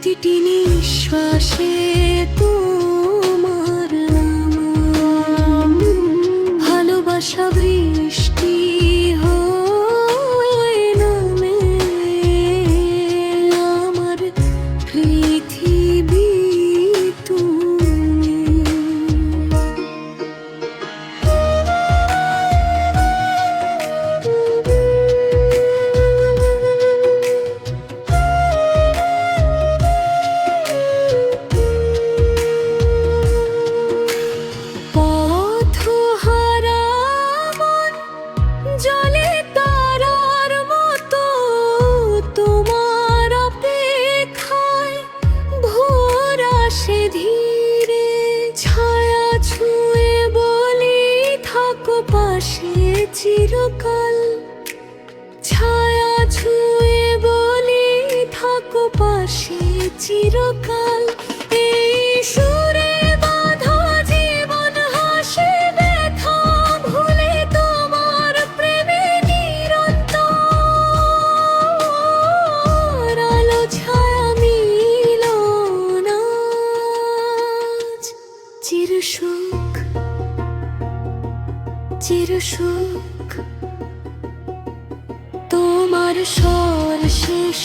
প্রতিটি নিঃশ্বাসে তোমার নাম, ভালোবাসা বৃষ্টি হয়ে নামে আমার পৃথিবী তুমি। জলে তারার মতো তোমার অপেক্ষায় ভোর আসে ধীরে, ছায়া ছুঁয়ে বলি থাকো পাশে চিরকাল, ছায়া ছুঁয়ে বলি থাকো পাশে চিরকাল। এই সুরে বাঁধা জীবন হাসে ব্যথা ভুলে তোমার প্রেমে নিরন্তর, আলো ছায়া মিলন আজ চিরসুখ চিরসুখ। তোমার স্বর শেষ